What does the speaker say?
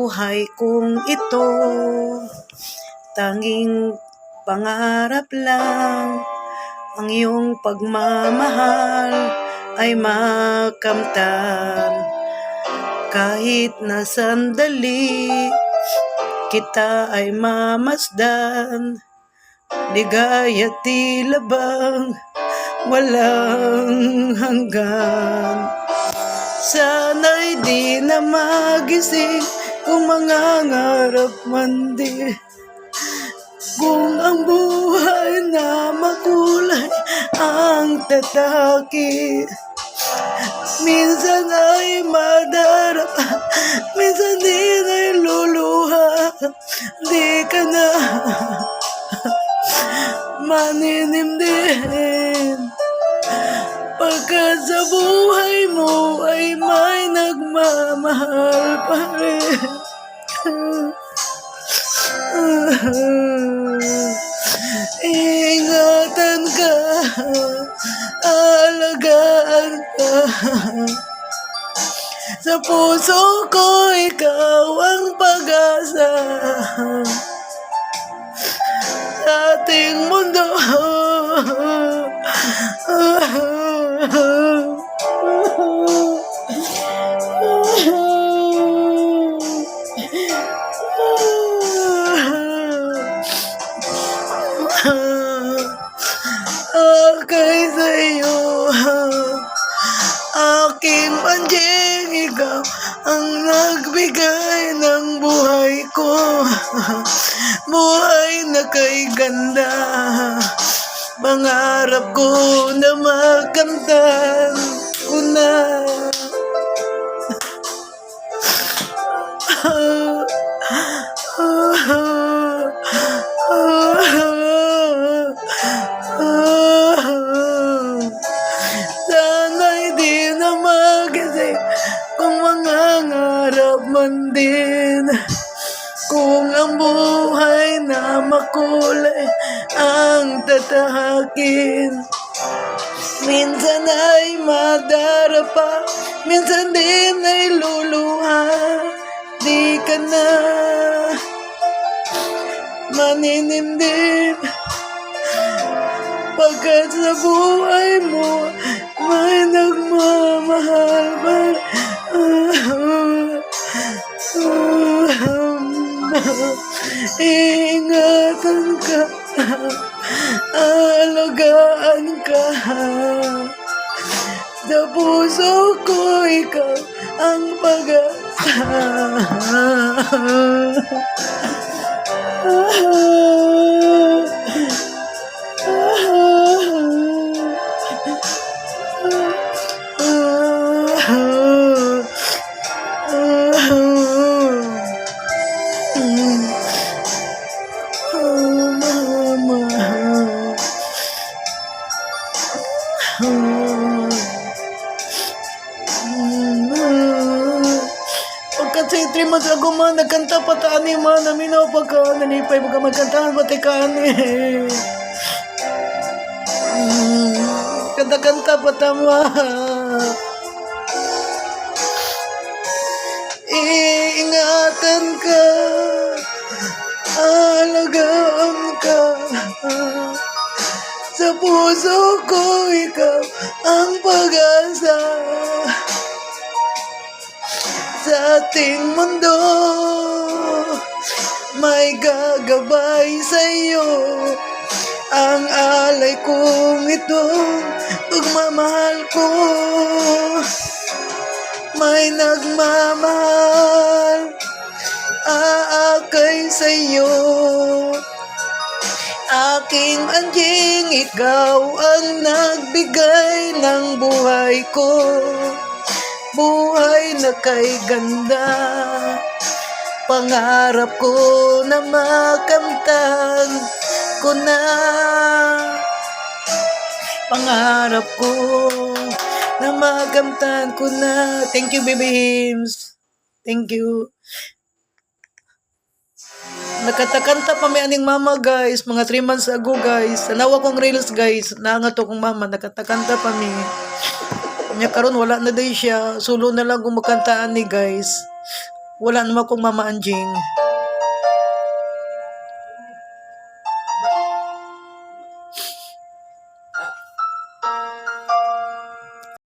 buhay kong ito. Tanging pangarap lang ang iyong pagmamahal ay makamtan. Kahit na sandali kita ay mamasdan, ligaya tila bang walang hanggan. Sana'y di na magising kung mangangarap man di, kung ang buhay na makulay ang tataki. Minsan ay madarap, minsan din ay luluha. Di ka na maninimdim, pagkat sa buhay mo ay may nagmamahal pa rin. Ingatan ka, alagaan ka. Sa puso ko ikaw ang pag-asa. Sa ating mundo akay sa'yo, aking anjing, ikaw ang nagbigay ng buhay ko. Buhay na kay ganda, pangarap ko na makamtan ko na. Sana'y di na magising kung mangangarap man din, kung ang buhay na makulay ang tatahakin. Minsan ay madarapa, minsan din ay luluha. Di ka na maninimdim, pagkat sa buhay mo may nagmamahal pa. Ingatan ka, alagaan ka. Sa puso ko ikaw ang pag-asa. Pagkat sa 3 months ago man, nagkanta pa taan ni man, naminaw pagka nanipay, pagka magkantahan pati kaan eh. Kanta-kanta pa tama. Iingatan ka, alagaan ka. Sa puso ko ikaw ang pag-asa. Sa ating mundo may gagabay sa'yo. Ang alay kong itong pagmamahal ko, may nagmamahal aakay sa'yo. Aking anjing, ikaw ang nagbigay ng buhay ko. Buhay na kay ganda, pangarap ko na makamtan ko na. Pangarap ko na makamtan ko na. Thank you, Baby Hims. Thank you. Nakatakanta pa may aning mama guys, mga 3 months ago guys. Tanawa kong reels guys, naangat akong mama, nakatakanta pa mi. Nya karon wala na day siya, sulo na lang kung makantaan ni guys. Wala naman kong mama anjing.